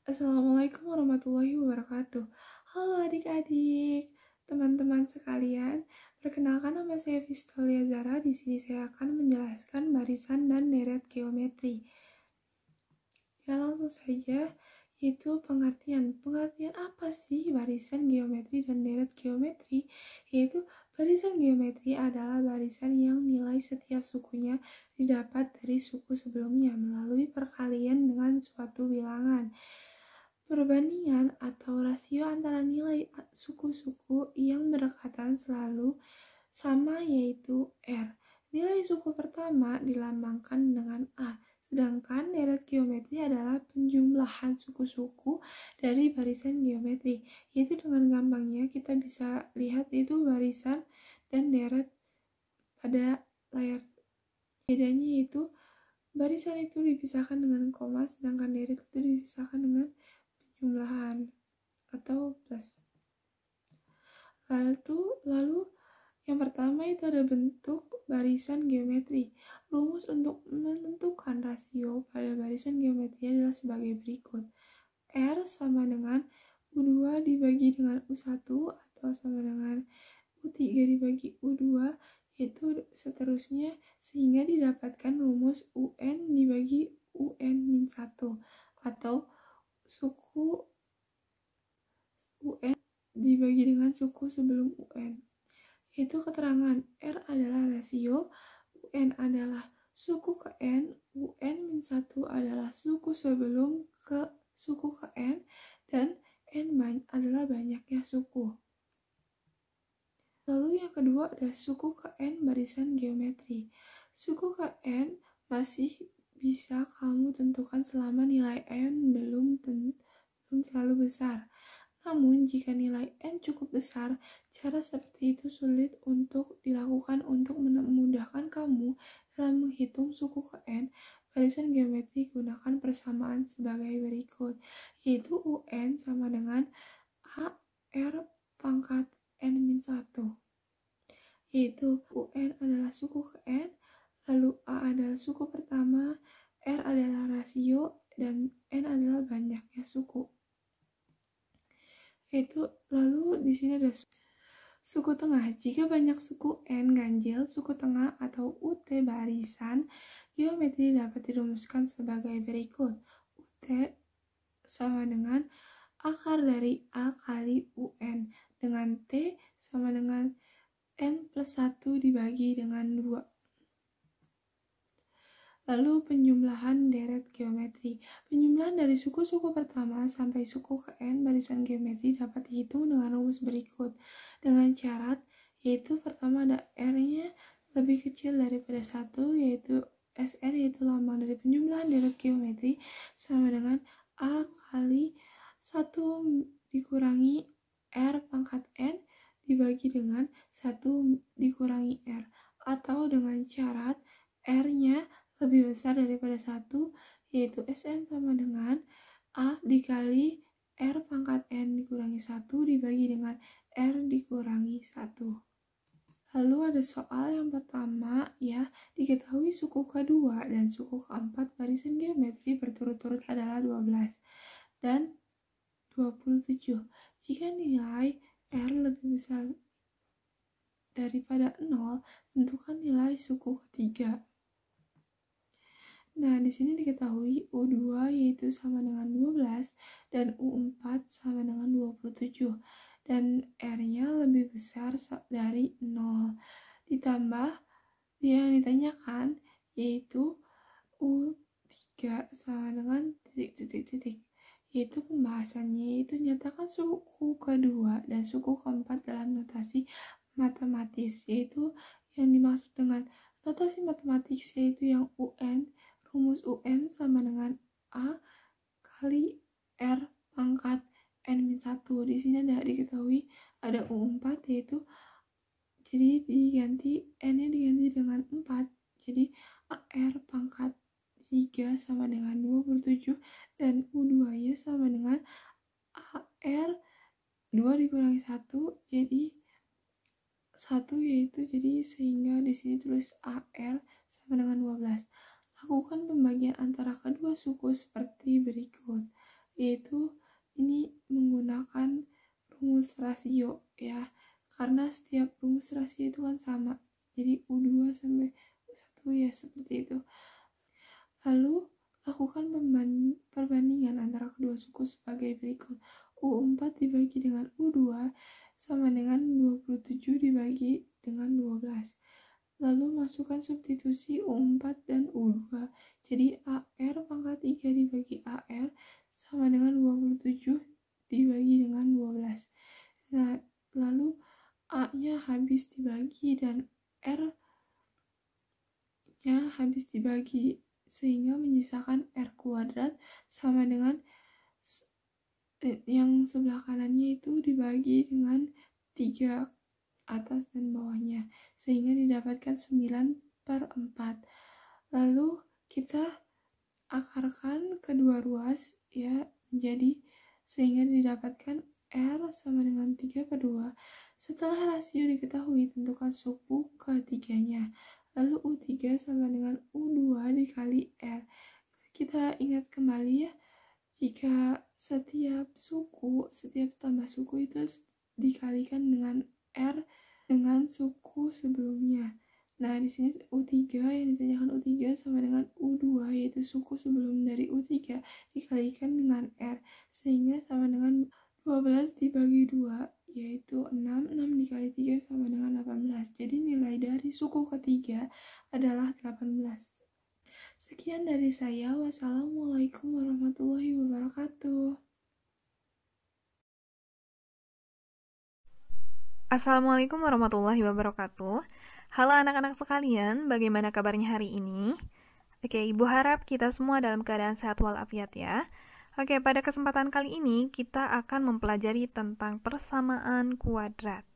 Assalamualaikum warahmatullahi wabarakatuh. Halo adik-adik, teman-teman sekalian. Perkenalkan, nama saya Fistolia Zara. Di sini saya akan menjelaskan barisan dan deret geometri. Ya, langsung saja. Itu pengertian. Pengertian apa sih barisan geometri dan deret geometri? Yaitu barisan geometri adalah barisan yang nilai setiap sukunya didapat dari suku sebelumnya melalui perkalian dengan suatu bilangan. Perbandingan atau rasio antara nilai suku-suku yang berdekatan selalu sama, yaitu R. Nilai suku pertama dilambangkan dengan A, sedangkan deret geometri adalah penjumlahan suku-suku dari barisan geometri. Yaitu dengan gampangnya kita bisa lihat itu barisan dan deret pada layar. Bedanya yaitu barisan itu dipisahkan dengan koma, sedangkan deret itu dipisahkan dengan penjumlahan atau plus. Lalu yang pertama itu ada bentuk barisan geometri. Rumus untuk menentukan rasio pada barisan geometri adalah sebagai berikut. R sama dengan U2 dibagi dengan U1 atau sama dengan U3 dibagi U2, yaitu seterusnya sehingga didapatkan rumus UN dibagi UN-1 atau suku UN dibagi dengan suku sebelum UN. Yaitu keterangan R adalah rasio, UN adalah suku ke N, UN-1 adalah suku sebelum ke suku ke N, dan N adalah banyaknya suku. Lalu yang kedua ada suku ke N barisan geometri. Suku ke N masih bisa kamu tentukan selama nilai N belum terlalu besar. Namun, jika nilai N cukup besar, cara seperti itu sulit untuk dilakukan. Untuk memudahkan kamu dalam menghitung suku ke N barisan geometri, gunakan persamaan sebagai berikut, yaitu UN sama dengan A R pangkat N-1, yaitu UN adalah suku ke N, lalu A adalah suku pertama, R adalah rasio, dan N adalah banyaknya suku. Lalu di sini ada suku tengah. Jika banyak suku N ganjil, suku tengah atau UT barisan geometri dapat dirumuskan sebagai berikut. UT sama dengan akar dari A kali UN, dengan T sama dengan N plus 1 dibagi dengan 2. Lalu penjumlahan deret geometri. Penjumlahan dari suku-suku pertama sampai suku ke N barisan geometri dapat dihitung dengan rumus berikut. Dengan syarat, yaitu pertama ada R-nya lebih kecil daripada 1, yaitu SR, yaitu lambang dari penjumlahan deret geometri, sama dengan A kali 1 dikurangi R pangkat N dibagi dengan 1 dikurangi R. Atau dengan syarat R-nya lebih besar daripada 1, yaitu SN sama dengan A dikali R pangkat N dikurangi 1 dibagi dengan R dikurangi 1. Lalu ada soal yang pertama, ya, diketahui suku kedua dan suku keempat barisan geometri berturut-turut adalah 12 dan 27. Jika nilai R lebih besar daripada 0, tentukan nilai suku ketiga. Nah, di sini diketahui U2 yaitu sama dengan 12 dan U4 sama dengan 27 dan R-nya lebih besar dari 0. Ditambah yang ditanyakan yaitu U3 sama dengan titik-titik-titik. Yaitu pembahasannya yaitu nyatakan suku kedua dan suku keempat dalam notasi matematis, yaitu yang dimaksud dengan notasi matematis yaitu yang UN. Rumus UN sama dengan A kali R pangkat N-1. Di sini diketahui ada U4, yaitu jadi N-nya diganti dengan 4. Jadi AR pangkat 3 sama dengan 27 dan U2-nya sama dengan AR 2 dikurangi 1 jadi 1, yaitu jadi sehingga di sini tulis AR sama dengan 12. Lakukan pembagian antara kedua suku seperti berikut, yaitu rasio ya, karena setiap rumus rasio itu kan sama, jadi U2 sampai U1 ya seperti itu. Lalu lakukan perbandingan antara kedua suku sebagai berikut. U4 dibagi dengan U2 sama dengan 27 dibagi dengan 12. Lalu masukkan substitusi U4 dan U2. Jadi AR pangkat 3 dibagi AR sama dengan 27 dibagi dengan 12. Nah, lalu A-nya habis dibagi dan R-nya habis dibagi, sehingga menyisakan R kuadrat sama dengan yang sebelah kanannya itu dibagi dengan 3 atas dan bawahnya, sehingga didapatkan 9/4. Lalu kita akarkan kedua ruas ya, jadi sehingga didapatkan R sama dengan 3/2. Setelah rasio diketahui, tentukan suku ketiganya. Lalu U3 sama dengan U2 dikali R. Kita ingat kembali ya, jika setiap tambah suku itu dikalikan dengan R dengan suku sebelumnya. Nah, di sini U3 yang ditanyakan U3 sama dengan U2, yaitu suku sebelum dari U3 dikalikan dengan R, sehingga sama dengan 12 dibagi 2, yaitu 6 dikali 3 sama dengan 18. Jadi nilai dari suku ketiga adalah 18. Sekian dari saya. Wassalamualaikum warahmatullahi wabarakatuh. Assalamualaikum warahmatullahi wabarakatuh. Halo anak-anak sekalian, bagaimana kabarnya hari ini? Oke, Ibu harap kita semua dalam keadaan sehat walafiat ya. Oke, pada kesempatan kali ini kita akan mempelajari tentang persamaan kuadrat.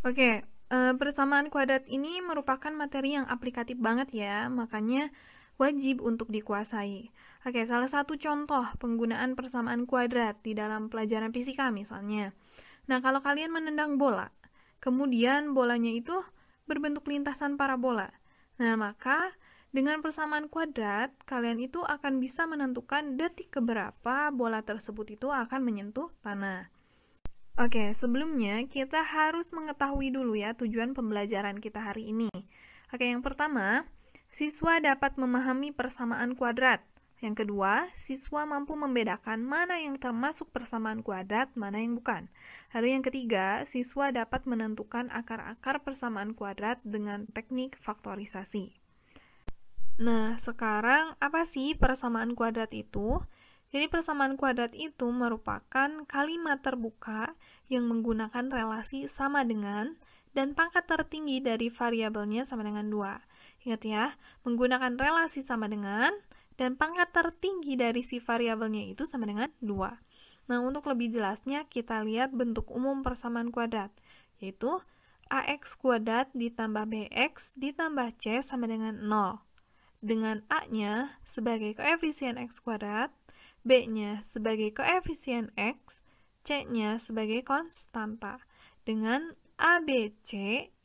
Oke, persamaan kuadrat ini merupakan materi yang aplikatif banget ya, makanya wajib untuk dikuasai. Oke, salah satu contoh penggunaan persamaan kuadrat di dalam pelajaran fisika misalnya. Nah, kalau kalian menendang bola, kemudian bolanya itu berbentuk lintasan parabola. Nah, maka dengan persamaan kuadrat, kalian itu akan bisa menentukan detik keberapa bola tersebut itu akan menyentuh tanah. Oke, sebelumnya kita harus mengetahui dulu ya tujuan pembelajaran kita hari ini. Oke, yang pertama, siswa dapat memahami persamaan kuadrat. Yang kedua, siswa mampu membedakan mana yang termasuk persamaan kuadrat, mana yang bukan. Lalu yang ketiga, siswa dapat menentukan akar-akar persamaan kuadrat dengan teknik faktorisasi. Nah, sekarang apa sih persamaan kuadrat itu? Jadi persamaan kuadrat itu merupakan kalimat terbuka yang menggunakan relasi sama dengan dan pangkat tertinggi dari variabelnya sama dengan 2. Ingat ya, menggunakan relasi sama dengan dan pangkat tertinggi dari si variabelnya itu sama dengan 2. Nah, untuk lebih jelasnya kita lihat bentuk umum persamaan kuadrat, yaitu AX kuadrat ditambah BX ditambah C sama dengan 0. Dengan A-nya sebagai koefisien X kuadrat, B-nya sebagai koefisien X, C-nya sebagai konstanta. Dengan A, B, C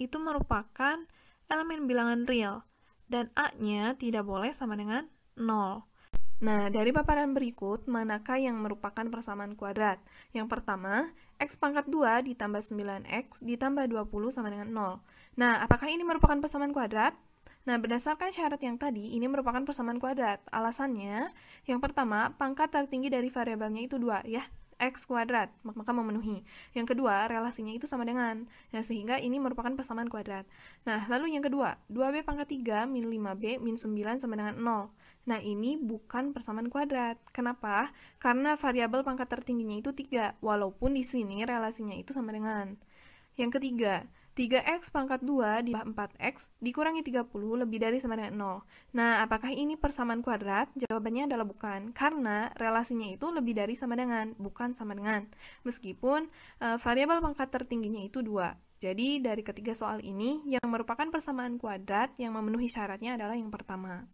itu merupakan elemen bilangan real, dan A-nya tidak boleh sama dengan 0. Nah, dari paparan berikut, manakah yang merupakan persamaan kuadrat? Yang pertama, X pangkat 2 ditambah 9X ditambah 20 sama dengan 0. Nah, apakah ini merupakan persamaan kuadrat? Nah, berdasarkan syarat yang tadi, ini merupakan persamaan kuadrat. Alasannya, yang pertama, pangkat tertinggi dari variabelnya itu 2, ya, X kuadrat, maka memenuhi. Yang kedua, relasinya itu sama dengan, nah, sehingga ini merupakan persamaan kuadrat. Nah, lalu yang kedua, 2B pangkat 3 min 5B min 9 sama dengan 0. Nah, ini bukan persamaan kuadrat. Kenapa? Karena variabel pangkat tertingginya itu 3, walaupun di sini relasinya itu sama dengan. Yang ketiga, 3x pangkat 2 ditambah 4x dikurangi 30 lebih dari sama dengan 0. Nah, apakah ini persamaan kuadrat? Jawabannya adalah bukan, karena relasinya itu lebih dari sama dengan, bukan sama dengan. Meskipun variabel pangkat tertingginya itu 2. Jadi, dari ketiga soal ini, yang merupakan persamaan kuadrat yang memenuhi syaratnya adalah yang pertama.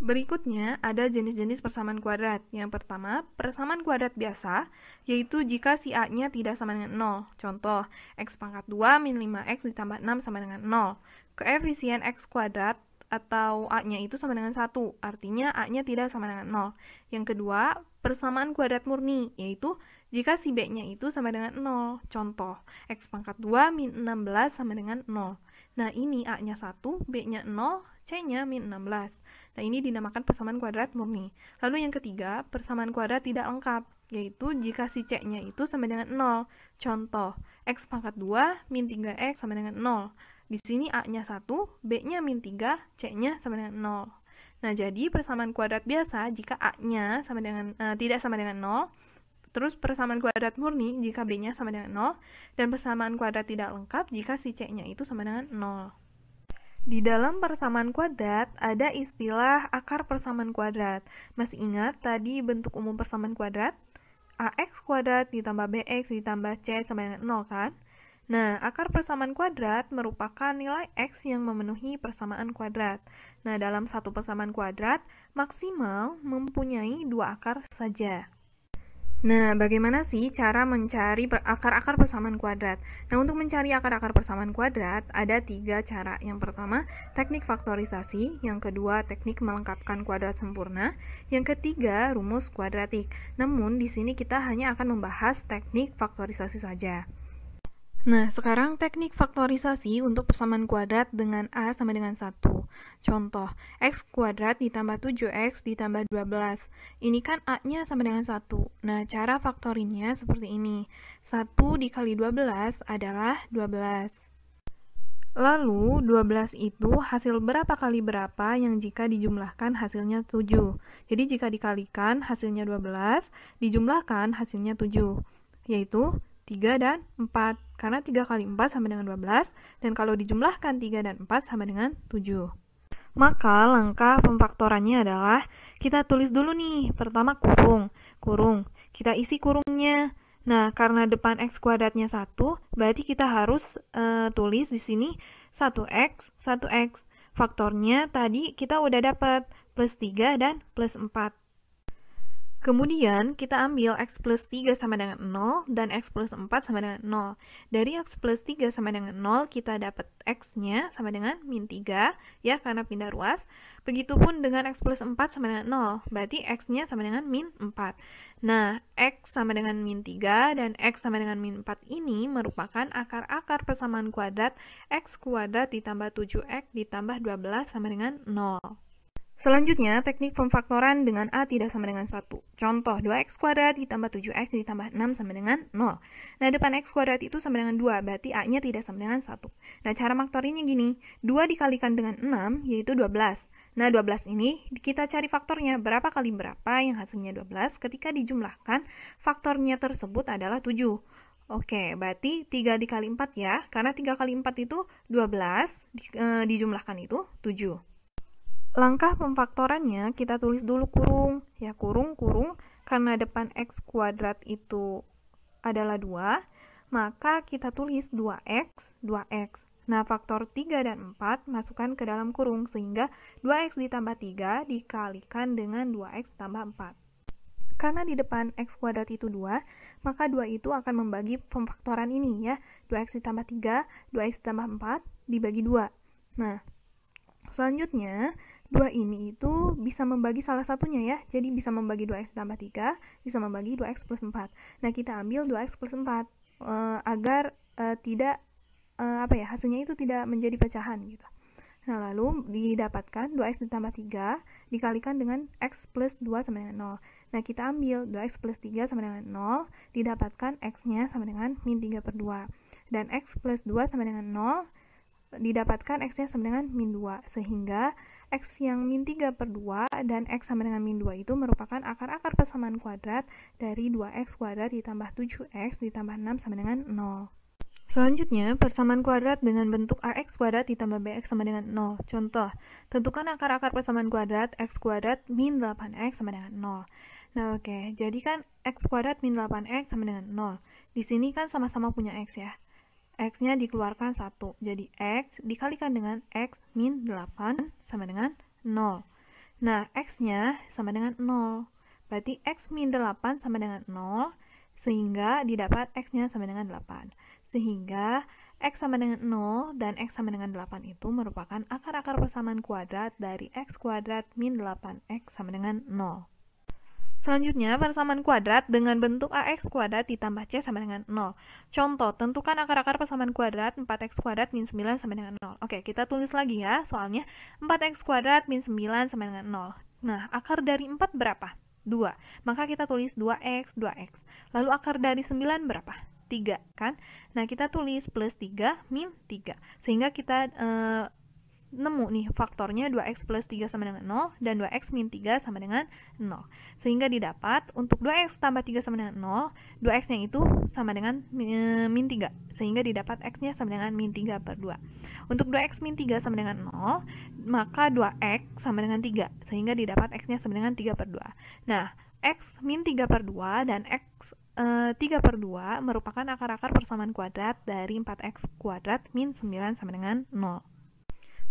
Berikutnya, ada jenis-jenis persamaan kuadrat. Yang pertama, persamaan kuadrat biasa, yaitu jika si A-nya tidak sama dengan 0. Contoh, X pangkat 2 min 5X ditambah 6 sama dengan 0. Koefisien X kuadrat atau A-nya itu sama dengan 1, artinya A-nya tidak sama dengan 0. Yang kedua, persamaan kuadrat murni, yaitu jika si B-nya itu sama dengan 0. Contoh, X pangkat 2 min 16 sama dengan 0. Nah, ini A-nya 1, B-nya 0, C-nya min 16. Nah, ini dinamakan persamaan kuadrat murni. Lalu yang ketiga, persamaan kuadrat tidak lengkap, yaitu jika si C-nya itu sama dengan 0. Contoh, X pangkat 2 min 3X sama dengan 0. Di sini A-nya 1, B-nya min 3, C-nya sama dengan 0. Nah, jadi persamaan kuadrat biasa jika A-nya sama dengan, tidak sama dengan 0, terus persamaan kuadrat murni jika B-nya sama dengan 0, dan persamaan kuadrat tidak lengkap jika si C-nya itu sama dengan 0. Di dalam persamaan kuadrat ada istilah akar persamaan kuadrat. Masih ingat tadi bentuk umum persamaan kuadrat? AX kuadrat ditambah BX ditambah C sama dengan 0 kan? Nah, akar persamaan kuadrat merupakan nilai X yang memenuhi persamaan kuadrat. Nah, dalam satu persamaan kuadrat, maksimal mempunyai 2 akar saja. Nah, bagaimana sih cara mencari akar-akar persamaan kuadrat? Nah, untuk mencari akar-akar persamaan kuadrat, ada 3 cara. Yang pertama, teknik faktorisasi. Yang kedua, teknik melengkapkan kuadrat sempurna. Yang ketiga, rumus kuadratik. Namun, di sini kita hanya akan membahas teknik faktorisasi saja. Nah, sekarang teknik faktorisasi untuk persamaan kuadrat dengan A sama dengan 1. Contoh, X kuadrat ditambah 7X ditambah 12. Ini kan A-nya sama dengan 1. Nah, cara faktorinnya seperti ini. 1 dikali 12 adalah 12. Lalu, 12 itu hasil berapa kali berapa yang jika dijumlahkan hasilnya 7. Jadi, jika dikalikan hasilnya 12, dijumlahkan hasilnya 7. Yaitu 3 dan 4, karena 3 kali 4 sama dengan 12, dan kalau dijumlahkan 3 dan 4 sama dengan 7. Maka langkah pemfaktorannya adalah, kita tulis dulu nih, pertama kurung, kita isi kurungnya. Nah, karena depan X kuadratnya 1, berarti kita harus tulis di sini 1X. Faktornya tadi kita udah dapat, plus 3 dan plus 4. Kemudian, kita ambil X plus 3 sama dengan 0, dan X plus 4 sama dengan 0. Dari X plus 3 sama dengan 0, kita dapat X-nya sama dengan min 3, ya, karena pindah ruas. Begitupun dengan X plus 4 sama dengan 0, berarti X-nya sama dengan min 4. Nah, X sama dengan min 3, dan X sama dengan min 4 ini merupakan akar-akar persamaan kuadrat X kuadrat ditambah 7X ditambah 12 sama dengan 0. Selanjutnya, teknik pemfaktoran dengan A tidak sama dengan 1. Contoh, 2X kuadrat ditambah 7X ditambah 6 sama dengan 0. Nah, depan X kuadrat itu sama dengan 2, berarti A-nya tidak sama dengan 1. Nah, cara faktorinnya gini, 2 dikalikan dengan 6, yaitu 12. Nah, 12 ini kita cari faktornya, berapa kali berapa yang hasilnya 12, ketika dijumlahkan, faktornya tersebut adalah 7. Oke, berarti 3 dikali 4 ya, karena 3 kali 4 itu 12, dijumlahkan itu 7. Langkah pemfaktorannya, kita tulis dulu kurung. Ya, kurung, karena depan X kuadrat itu adalah 2, maka kita tulis 2X. Nah, faktor 3 dan 4 masukkan ke dalam kurung, sehingga 2X ditambah 3 dikalikan dengan 2X tambah 4. Karena di depan X kuadrat itu 2, maka 2 itu akan membagi pemfaktoran ini ya. 2X ditambah 3, 2X ditambah 4 dibagi 2. Nah, selanjutnya, 2 ini itu bisa membagi salah satunya ya. Jadi bisa membagi 2X ditambah 3, bisa membagi 2X plus 4. Nah, kita ambil 2X plus 4 agar tidak hasilnya itu tidak menjadi pecahan gitu. Nah, lalu didapatkan 2X ditambah 3 dikalikan dengan X plus 2 sama dengan 0. Nah, kita ambil 2X plus 3 sama dengan 0, didapatkan X-nya sama dengan min 3 per 2. Dan X plus 2 sama dengan 0, didapatkan X-nya sama dengan min 2, sehingga X yang min 3 per 2 dan X sama dengan min 2 itu merupakan akar-akar persamaan kuadrat dari 2X kuadrat ditambah 7X ditambah 6 sama dengan 0. Selanjutnya, persamaan kuadrat dengan bentuk AX kuadrat ditambah BX sama dengan 0. Contoh, tentukan akar-akar persamaan kuadrat X kuadrat min 8X sama dengan 0. Nah, oke, jadi kan X kuadrat min 8X sama dengan 0. Di sini kan sama-sama punya X ya. X-nya dikeluarkan 1, jadi X dikalikan dengan X min 8 sama dengan 0. Nah, X-nya sama dengan 0, berarti X min 8 sama dengan 0, sehingga didapat X-nya sama dengan 8. Sehingga X sama dengan 0 dan X sama dengan 8 itu merupakan akar-akar persamaan kuadrat dari X kuadrat min 8X sama dengan 0. Selanjutnya, persamaan kuadrat dengan bentuk AX kuadrat ditambah C sama dengan 0. Contoh, tentukan akar-akar persamaan kuadrat 4X kuadrat min 9 sama dengan 0. Oke, kita tulis lagi ya, soalnya 4X kuadrat min 9 sama dengan 0. Nah, akar dari 4 berapa? 2. Maka kita tulis 2X, 2X. Lalu akar dari 9 berapa? 3, kan? Nah, kita tulis plus 3 min 3. Sehingga kita nemu nih faktornya 2x plus 3 sama dengan 0 dan 2x min 3 sama dengan 0. Sehingga didapat untuk 2x tambah 3 sama dengan 0, 2x-nya itu sama dengan min 3. Sehingga didapat x-nya sama dengan min 3 per 2. Untuk 2x min 3 sama dengan 0, maka 2x sama dengan 3. Sehingga didapat x-nya sama dengan 3 per 2. Nah, x min 3 per 2 dan x 3 per 2 merupakan akar-akar persamaan kuadrat dari 4x kuadrat min 9 sama dengan 0.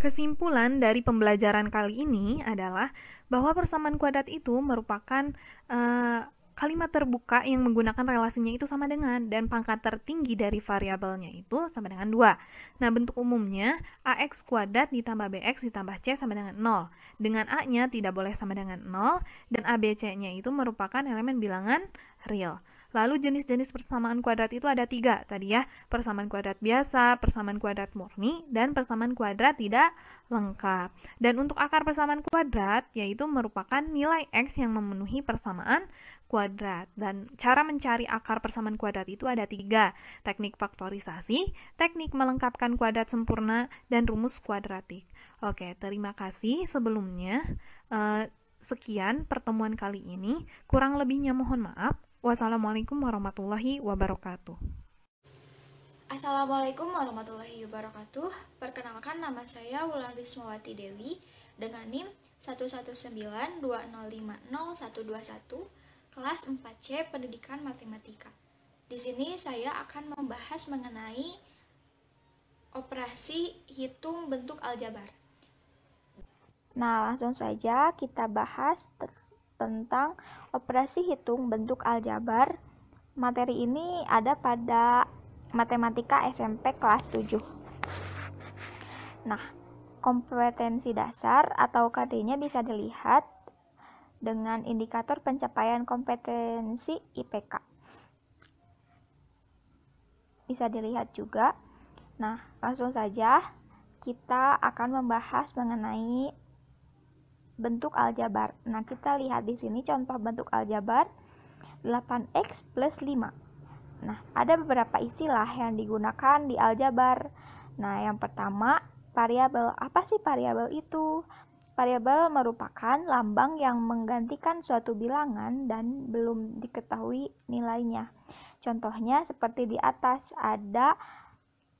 Kesimpulan dari pembelajaran kali ini adalah bahwa persamaan kuadrat itu merupakan kalimat terbuka yang menggunakan relasinya itu sama dengan, dan pangkat tertinggi dari variabelnya itu sama dengan 2. Nah, bentuk umumnya AX kuadrat ditambah BX ditambah C sama dengan 0. Dengan A-nya tidak boleh sama dengan 0, dan ABC-nya itu merupakan elemen bilangan real. Lalu jenis-jenis persamaan kuadrat itu ada 3 tadi ya, persamaan kuadrat biasa, persamaan kuadrat murni, dan persamaan kuadrat tidak lengkap. Dan untuk akar persamaan kuadrat, yaitu merupakan nilai X yang memenuhi persamaan kuadrat. Dan cara mencari akar persamaan kuadrat itu ada 3, teknik faktorisasi, teknik melengkapkan kuadrat sempurna, dan rumus kuadratik. Oke, terima kasih sebelumnya. Sekian pertemuan kali ini, kurang lebihnya mohon maaf. Wassalamualaikum warahmatullahi wabarakatuh. Assalamualaikum warahmatullahi wabarakatuh. Perkenalkan, nama saya Wulan Rismawati Dewi dengan NIM 11920500121, kelas 4C Pendidikan Matematika. Di sini saya akan membahas mengenai operasi hitung bentuk aljabar. Nah, langsung saja kita bahas tentang operasi hitung bentuk aljabar. Materi ini ada pada Matematika SMP kelas 7. Nah, kompetensi dasar atau KD-nya bisa dilihat dengan indikator pencapaian kompetensi IPK. Bisa dilihat juga. Nah, langsung saja kita akan membahas mengenai bentuk aljabar. Nah, kita lihat di sini contoh bentuk aljabar 8x plus 5. Nah, ada beberapa istilah yang digunakan di aljabar. Nah, yang pertama, variabel. Apa sih variabel itu? Variabel merupakan lambang yang menggantikan suatu bilangan dan belum diketahui nilainya. Contohnya seperti di atas ada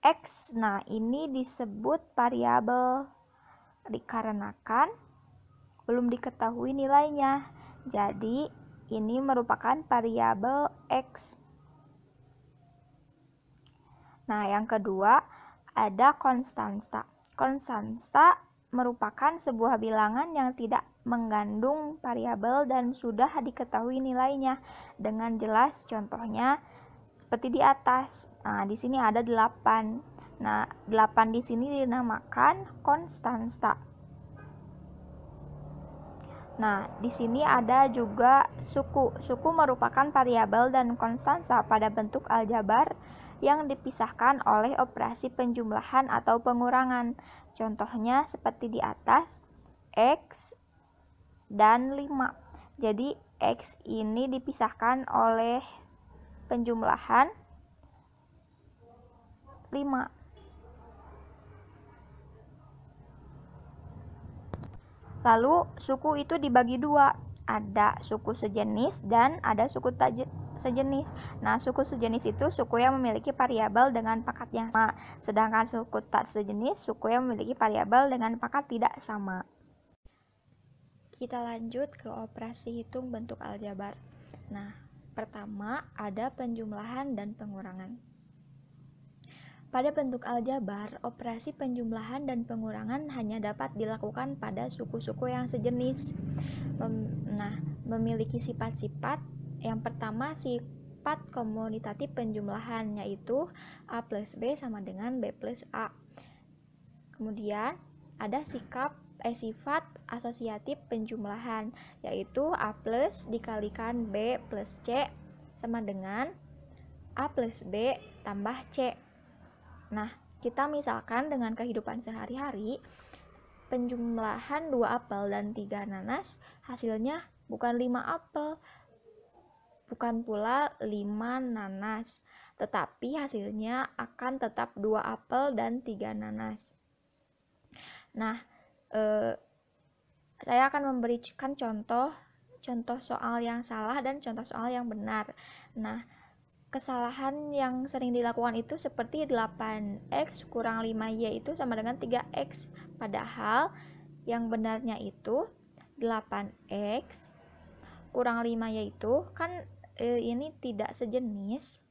x. Nah, ini disebut variabel dikarenakan belum diketahui nilainya. Jadi, ini merupakan variabel X. Nah, yang kedua, ada konstanta. Konstanta merupakan sebuah bilangan yang tidak mengandung variabel dan sudah diketahui nilainya dengan jelas. Contohnya seperti di atas. Nah, di sini ada 8. Nah, 8 di sini dinamakan konstanta. Nah, di sini ada juga suku. Suku merupakan variabel dan konstanta pada bentuk aljabar yang dipisahkan oleh operasi penjumlahan atau pengurangan. Contohnya seperti di atas, X dan 5. Jadi, X ini dipisahkan oleh penjumlahan 5. Lalu suku itu dibagi 2, ada suku sejenis dan ada suku tak sejenis. Nah, suku sejenis itu suku yang memiliki variabel dengan pangkat yang sama, sedangkan suku tak sejenis suku yang memiliki variabel dengan pangkat tidak sama. Kita lanjut ke operasi hitung bentuk aljabar. Nah, pertama ada penjumlahan dan pengurangan. Pada bentuk aljabar, operasi penjumlahan dan pengurangan hanya dapat dilakukan pada suku-suku yang sejenis. Memiliki sifat-sifat. Yang pertama, si sifat komunitatif penjumlahan, yaitu A plus B sama dengan B plus A. Kemudian ada sifat asosiatif penjumlahan, yaitu A plus dikalikan B plus C sama dengan A plus B tambah C. Nah, kita misalkan dengan kehidupan sehari-hari, penjumlahan 2 apel dan 3 nanas, hasilnya bukan 5 apel, bukan pula 5 nanas, tetapi hasilnya akan tetap 2 apel dan 3 nanas. Nah, saya akan memberikan contoh soal yang salah dan contoh soal yang benar. Nah, kesalahan yang sering dilakukan itu seperti 8x kurang 5y itu sama dengan 3x. Padahal yang benarnya itu 8x kurang 5y itu kan ini tidak sejenis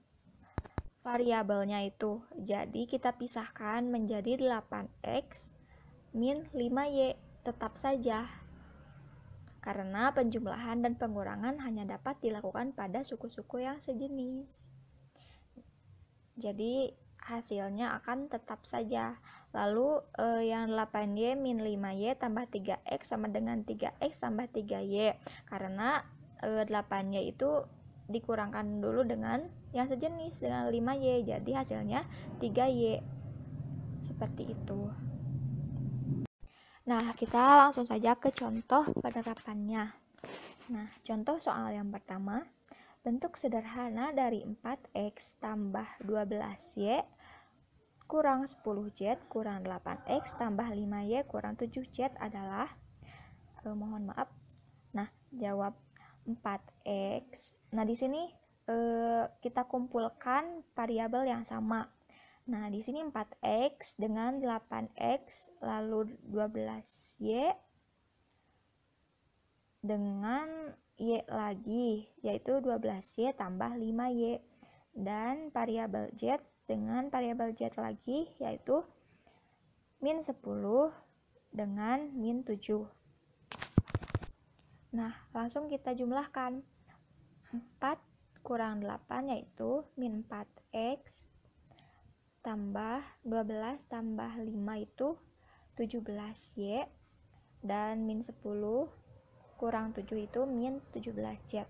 variabelnya itu. Jadi kita pisahkan menjadi 8x min 5y, tetap saja. Karena penjumlahan dan pengurangan hanya dapat dilakukan pada suku-suku yang sejenis. Jadi hasilnya akan tetap saja. Lalu yang 8y min 5y tambah 3x sama dengan 3x tambah 3y. Karena 8y itu dikurangkan dulu dengan yang sejenis dengan 5y. Jadi hasilnya 3y. Seperti itu. Nah, kita langsung saja ke contoh penerapannya. Nah, contoh soal yang pertama, bentuk sederhana dari 4x tambah 12y kurang 10z kurang 8x tambah 5y kurang 7z adalah, mohon maaf. Nah, jawab 4x. Nah, di sini kita kumpulkan variabel yang sama. Nah, di sini 4x dengan 8x, lalu 12y dengan y lagi, yaitu 12y tambah 5y. Dan variabel z dengan variabel z lagi, yaitu min 10 dengan min 7. Nah, langsung kita jumlahkan. 4 kurang 8 yaitu min 4x tambah 12 tambah 5 itu 17y, dan min 10 kurang 7 itu min 17z.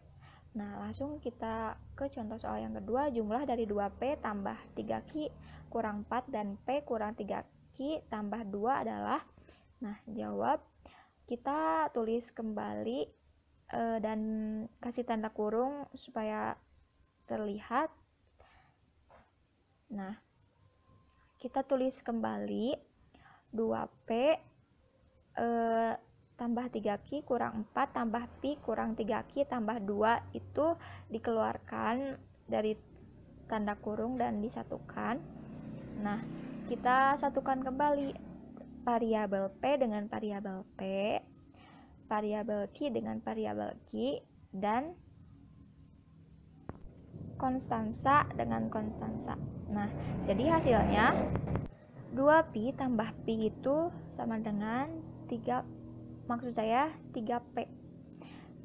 Nah, langsung kita ke contoh soal yang kedua. Jumlah dari 2p tambah 3q kurang 4 dan p kurang 3q tambah 2 adalah, nah, jawab kita tulis kembali dan kasih tanda kurung supaya terlihat. Nah, kita tulis kembali 2p tambah 3q kurang 4 tambah pi kurang 3q tambah 2 itu dikeluarkan dari tanda kurung dan disatukan. Nah, kita satukan kembali variabel p dengan variabel p, variabel q dengan variabel q, dan konstansa dengan konstansa. Nah, jadi hasilnya 2pi tambah pi itu sama dengan 3p.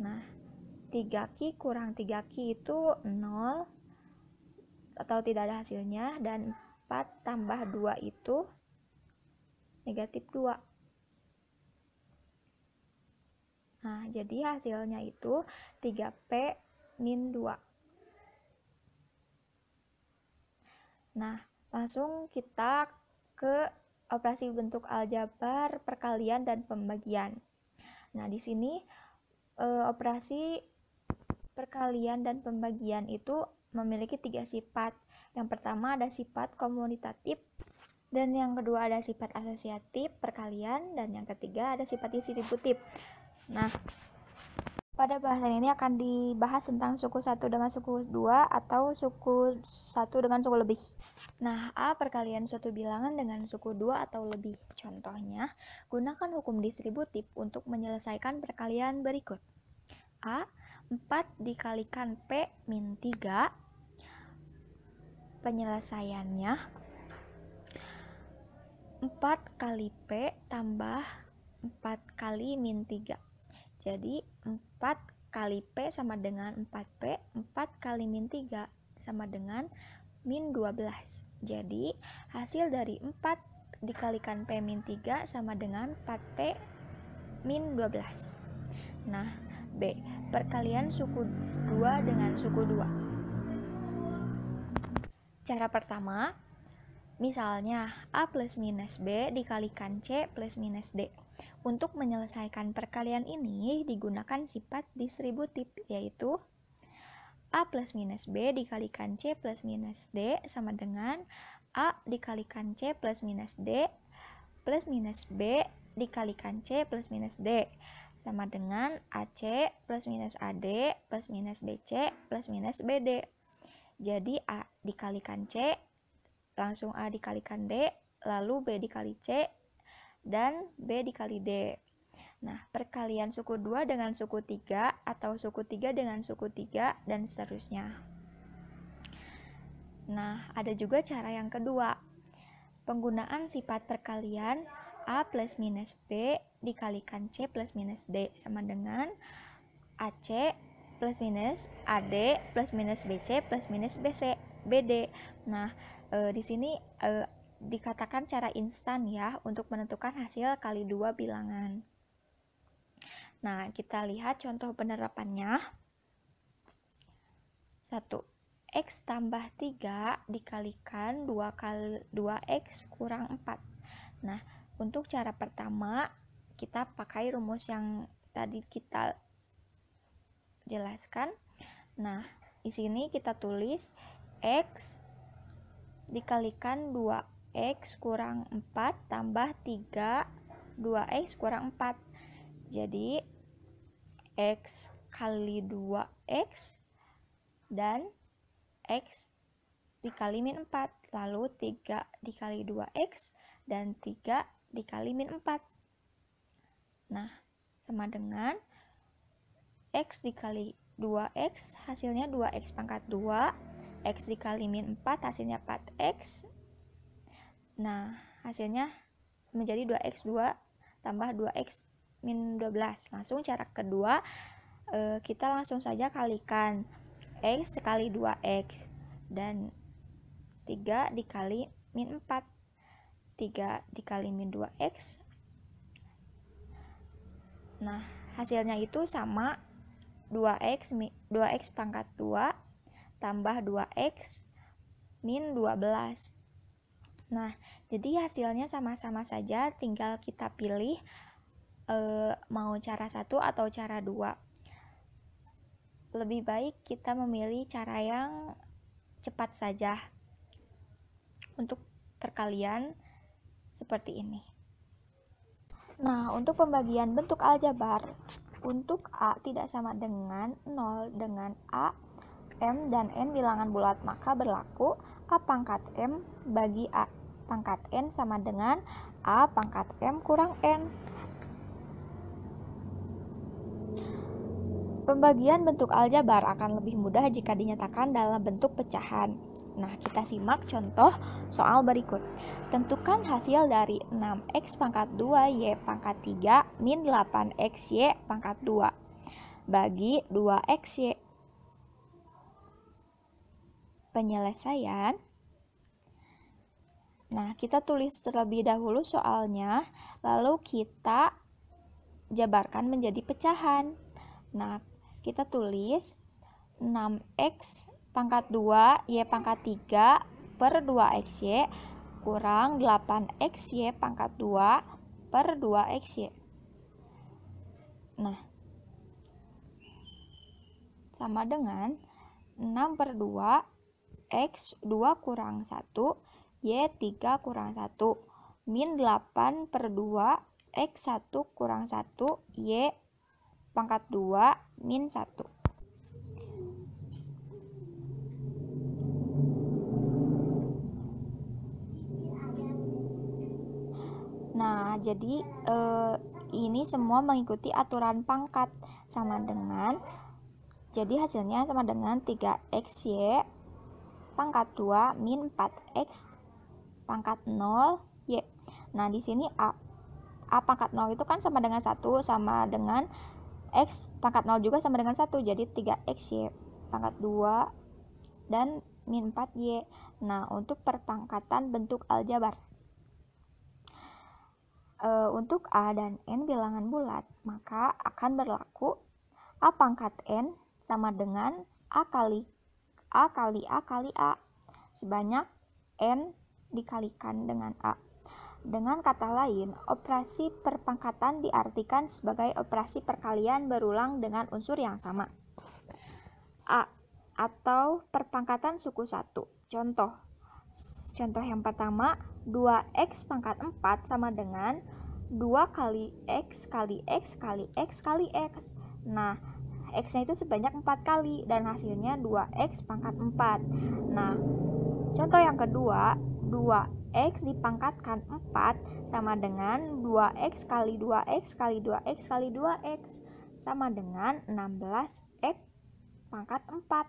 Nah, 3q kurang 3q itu 0 atau tidak ada hasilnya, dan 4 tambah 2 itu negatif 2. Nah, jadi hasilnya itu 3p min 2. Nah, langsung kita ke operasi bentuk aljabar perkalian dan pembagian. Nah, di sini operasi perkalian dan pembagian itu memiliki 3 sifat. Yang pertama ada sifat komunitatif, dan yang kedua ada sifat asosiatif perkalian, dan yang ketiga ada sifat distributif. Nah, pada bahasan ini akan dibahas tentang suku 1 dengan suku 2 atau suku 1 dengan suku lebih. Nah, A perkalian suatu bilangan dengan suku 2 atau lebih. Contohnya, gunakan hukum distributif untuk menyelesaikan perkalian berikut. A, 4 dikalikan P min 3. Penyelesaiannya 4 kali P tambah 4 kali min 3. Jadi 4 kali P sama dengan 4P, 4 kali min 3 sama dengan min 12. Jadi hasil dari 4 dikalikan P min 3 sama dengan 4P min 12. Nah, B. Perkalian suku 2 dengan suku 2. Cara pertama, misalnya A plus minus B dikalikan C plus minus D. Untuk menyelesaikan perkalian ini digunakan sifat distributif, yaitu A plus minus B dikalikan C plus minus D sama dengan A dikalikan C plus minus D plus minus B dikalikan C plus minus D sama dengan AC plus minus AD plus minus BC plus minus BD. Jadi A dikalikan C, langsung A dikalikan D, lalu B dikali C, dan B dikali D. Nah, perkalian suku 2 dengan suku 3 atau suku 3 dengan suku 3 dan seterusnya. Nah, ada juga cara yang kedua. Penggunaan sifat perkalian A plus minus B dikalikan C plus minus D sama dengan AC plus minus AD plus minus BC plus minus BD. Nah, di sini dikatakan cara instan ya untuk menentukan hasil kali 2 bilangan. Nah, kita lihat contoh penerapannya. 1. X tambah 3 dikalikan 2x kurang 4. Nah, untuk cara pertama kita pakai rumus yang tadi kita jelaskan. Nah, di sini kita tulis X dikalikan 2x kurang 4 tambah 3 2x kurang 4. Jadi X kali 2x dan X dikali min 4, lalu 3 dikali 2x dan 3 dikali min 4. Nah, sama dengan X dikali 2x hasilnya 2x pangkat 2, X dikali min 4 hasilnya 4x. Nah, hasilnya menjadi 2x2 tambah 2x min 12. Langsung cara kedua, kita langsung saja kalikan X kali 2x dan 3 dikali min 4. 3 dikali min 2x. Nah, hasilnya itu sama 2x pangkat 2 tambah 2x min 12. Nah, jadi hasilnya sama-sama saja, tinggal kita pilih mau cara 1 atau cara 2. Lebih baik kita memilih cara yang cepat saja untuk perkalian seperti ini. Nah, untuk pembagian bentuk aljabar, untuk A tidak sama dengan 0 dengan A, M dan N bilangan bulat, maka berlaku A pangkat M bagi A pangkat N sama dengan A pangkat M kurang N. Pembagian bentuk aljabar akan lebih mudah jika dinyatakan dalam bentuk pecahan. Nah, kita simak contoh soal berikut. Tentukan hasil dari 6x pangkat 2y pangkat 3 min 8xy pangkat 2 bagi 2xy. Penyelesaian. Nah, kita tulis terlebih dahulu soalnya, lalu kita jabarkan menjadi pecahan. Nah, kita tulis 6x pangkat 2 y pangkat 3 per 2xy kurang 8xy pangkat 2 per 2xy. Nah, sama dengan 6 per 2 x 2 kurang 1 y 3 kurang 1 min 8 per 2 x 1 kurang 1 y pangkat 2 min 1. Nah, jadi ini semua mengikuti aturan pangkat sama dengan, jadi hasilnya sama dengan 3xy pangkat 2 min 4x pangkat 0 y. Nah, di sini A pangkat 0 itu kan sama dengan 1 sama dengan X pangkat 0 juga sama dengan 1, jadi 3XY pangkat 2 dan min 4Y. Nah, untuk perpangkatan bentuk aljabar. Untuk A dan N bilangan bulat, maka akan berlaku A pangkat N sama dengan A kali A kali A sebanyak N dikalikan dengan A. Dengan kata lain, operasi perpangkatan diartikan sebagai operasi perkalian berulang dengan unsur yang sama. A. Atau perpangkatan suku 1. Contoh yang pertama, 2X pangkat 4 sama dengan 2 kali X kali X kali X kali X. Nah, X-nya itu sebanyak 4 kali dan hasilnya 2X pangkat 4. Nah, contoh yang kedua, 2X dipangkatkan 4 sama dengan 2X kali 2X kali 2X kali 2X sama dengan 16X pangkat 4.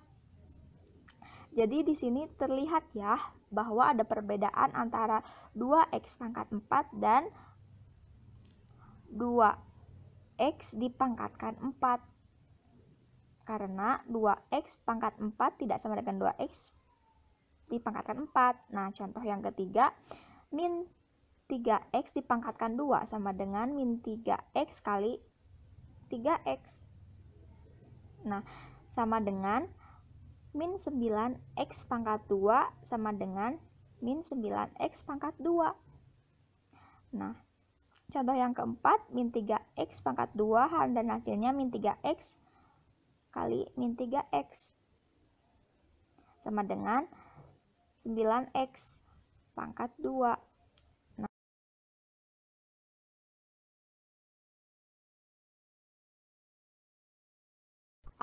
Jadi di sini terlihat ya bahwa ada perbedaan antara 2X pangkat 4 dan 2X dipangkatkan 4. Karena 2X pangkat 4 tidak sama dengan 2X dipangkatkan 4. Nah, contoh yang ketiga, min 3X dipangkatkan 2 sama dengan min 3X kali 3X. Nah, sama dengan min 9X pangkat 2 sama dengan min 9X pangkat 2. Nah, contoh yang keempat, min 3X pangkat 2 dan hasilnya min 3X kali min 3X sama dengan 9X pangkat 2. Nah,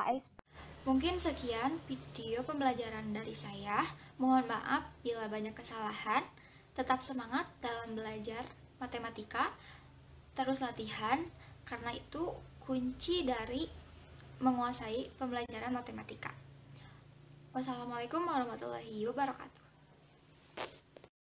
AS. Mungkin sekian video pembelajaran dari saya. Mohon maaf bila banyak kesalahan. Tetap semangat dalam belajar matematika. Terus latihan, karena itu kunci dari menguasai pembelajaran matematika. Wassalamualaikum warahmatullahi wabarakatuh.